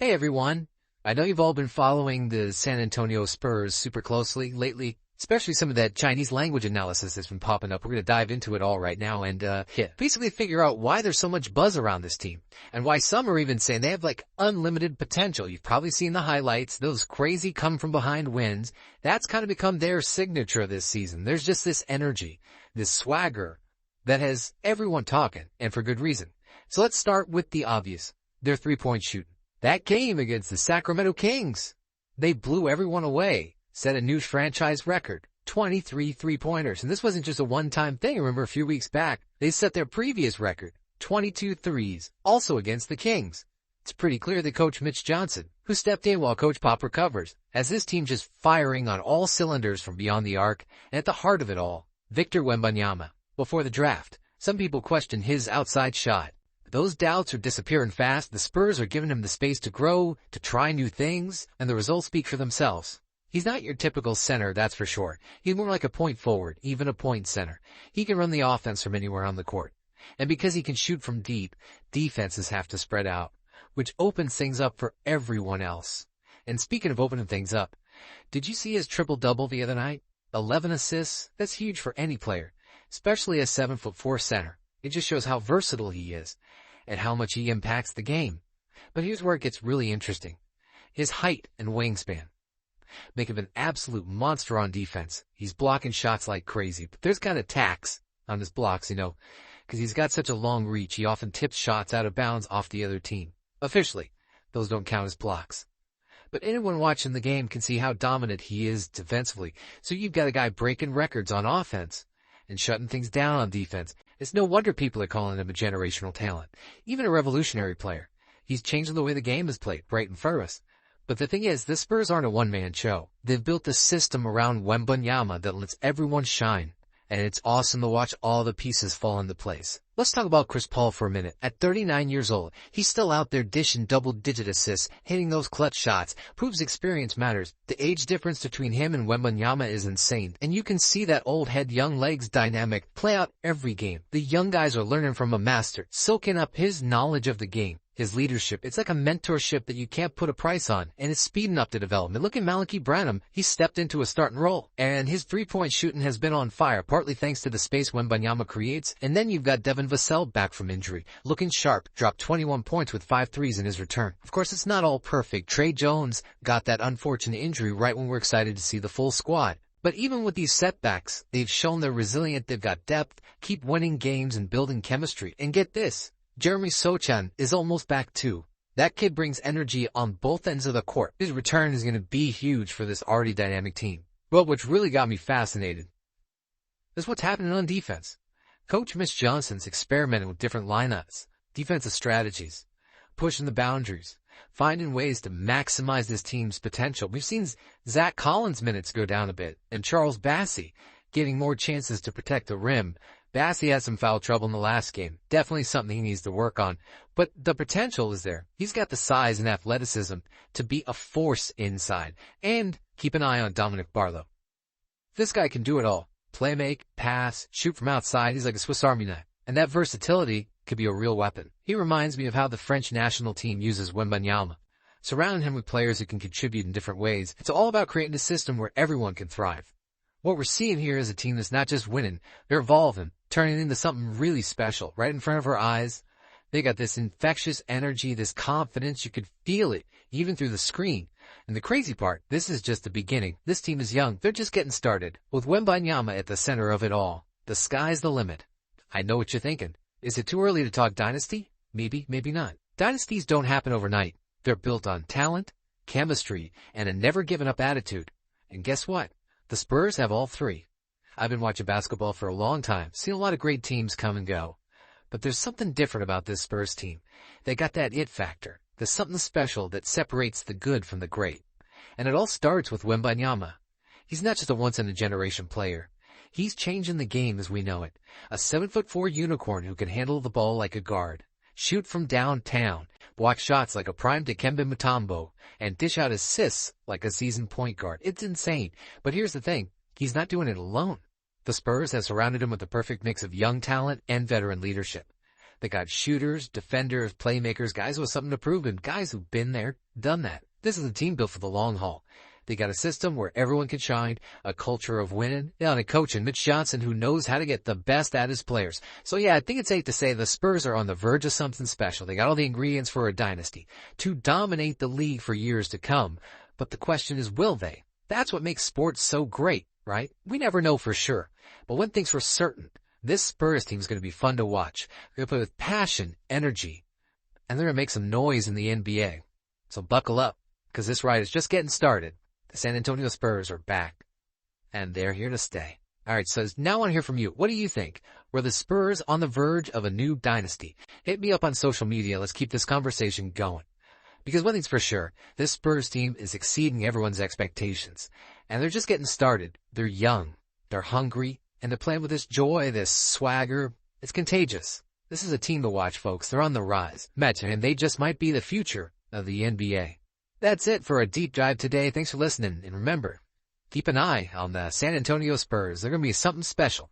Hey everyone! I know you've all been following the San Antonio Spurs super closely lately, especially some of that Chinese language analysis that's been popping up. We're going to dive into it all right now and basically figure out why there's so much buzz around this team and why some are even saying they have like unlimited potential. You've probably seen the highlights, those crazy come from behind wins. That's kind of become their signature this season. There's just this energy, this swagger that has everyone talking, and for good reason. So let's start with the obvious, their three-point shooting. That game against the Sacramento Kings, they blew everyone away, set a new franchise record, 23 three-pointers. And this wasn't just a one-time thing. Remember a few weeks back, they set their previous record, 22 threes, also against the Kings. It's pretty clear that Coach Mitch Johnson, who stepped in while Coach Pop recovers, has this team just firing on all cylinders from beyond the arc, and at the heart of it all, Victor Wembanyama. Before the draft, some people questioned his outside shot. Those doubts are disappearing fast. The Spurs are giving him the space to grow, to try new things, and the results speak for themselves. He's not your typical center, that's for sure. He's more like a point forward, even a point center. He can run the offense from anywhere on the court. And because he can shoot from deep, defenses have to spread out, which opens things up for everyone else. And speaking of opening things up, did you see his triple-double the other night? 11 assists? That's huge for any player, especially a 7'4" center. It just shows how versatile he is and how much he impacts the game. But here's where it gets really interesting. His height and wingspan make him an absolute monster on defense. He's blocking shots like crazy, but there's kind of tax on his blocks, because he's got such a long reach. He often tips shots out of bounds off the other team. Officially, those don't count as blocks. But anyone watching the game can see how dominant he is defensively. So you've got a guy breaking records on offense and shutting things down on defense. It's no wonder people are calling him a generational talent, even a revolutionary player. He's changing the way the game is played right in front of us. But the thing is, the Spurs aren't a one-man show. They've built a system around Wembanyama that lets everyone shine, and it's awesome to watch all the pieces fall into place. Let's talk about Chris Paul for a minute. At 39 years old, he's still out there dishing double-digit assists, hitting those clutch shots. Proves experience matters. The age difference between him and Wembanyama is insane, and you can see that old head, young legs dynamic play out every game. The young guys are learning from a master, soaking up his knowledge of the game. His leadership, it's like a mentorship that you can't put a price on, and it's speeding up the development. Look at Malaki Branham. He stepped into a starting role, and his three-point shooting has been on fire, partly thanks to the space Wembanyama creates. And then you've got Devin Vassell back from injury, looking sharp, dropped 21 points with 5 threes in his return. Of course, it's not all perfect. Trey Jones got that unfortunate injury right when we're excited to see the full squad. But even with these setbacks, they've shown they're resilient, they've got depth, keep winning games and building chemistry. And get this, Jeremy Sochan is almost back too. That kid brings energy on both ends of the court. His return is going to be huge for this already dynamic team. But what's really got me fascinated is what's happening on defense. Coach Mitch Johnson's experimenting with different lineups, defensive strategies, pushing the boundaries, finding ways to maximize this team's potential. We've seen Zach Collins' minutes go down a bit, and Charles Bassey getting more chances to protect the rim. Bassey had some foul trouble in the last game. Definitely something he needs to work on. But the potential is there. He's got the size and athleticism to be a force inside. And keep an eye on Dominic Barlow. This guy can do it all. Play make, pass, shoot from outside. He's like a Swiss Army knife. And that versatility could be a real weapon. He reminds me of how the French national team uses Wembanyama, surrounding him with players who can contribute in different ways. It's all about creating a system where everyone can thrive. What we're seeing here is a team that's not just winning, they're evolving, turning into something really special right in front of our eyes. They got this infectious energy, this confidence. You could feel it even through the screen. And the crazy part, this is just the beginning. This team is young. They're just getting started. With Wembanyama at the center of it all, the sky's the limit. I know what you're thinking. Is it too early to talk dynasty? Maybe, maybe not. Dynasties don't happen overnight. They're built on talent, chemistry, and a never-given-up attitude. And guess what? The Spurs have all three. I've been watching basketball for a long time, seen a lot of great teams come and go. But there's something different about this Spurs team. They got that it factor. There's something special that separates the good from the great. And it all starts with Wembanyama. He's not just a once-in-a-generation player. He's changing the game as we know it. A 7'4" unicorn who can handle the ball like a guard, shoot from downtown, block shots like a prime Dikembe Mutombo, and dish out assists like a seasoned point guard. It's insane. But here's the thing. He's not doing it alone. The Spurs have surrounded him with the perfect mix of young talent and veteran leadership. They got shooters, defenders, playmakers, guys with something to prove, and guys who've been there, done that. This is a team built for the long haul. They got a system where everyone can shine, a culture of winning, and a coach in Mitch Johnson who knows how to get the best out of his players. So yeah, I think it's safe to say the Spurs are on the verge of something special. They got all the ingredients for a dynasty to dominate the league for years to come. But the question is, will they? That's what makes sports so great, right? We never know for sure. But one thing's for certain, this Spurs team is going to be fun to watch. They're going to play with passion, energy, and they're going to make some noise in the NBA. So buckle up, because this ride is just getting started. The San Antonio Spurs are back, and they're here to stay. All right, so now I want to hear from you. What do you think? Were the Spurs on the verge of a new dynasty? Hit me up on social media. Let's keep this conversation going. Because one thing's for sure, this Spurs team is exceeding everyone's expectations. And they're just getting started. They're young, they're hungry, and they're playing with this joy, this swagger. It's contagious. This is a team to watch, folks. They're on the rise. Imagine, and they just might be the future of the NBA. That's it for a deep dive today. Thanks for listening. And remember, keep an eye on the San Antonio Spurs. They're going to be something special.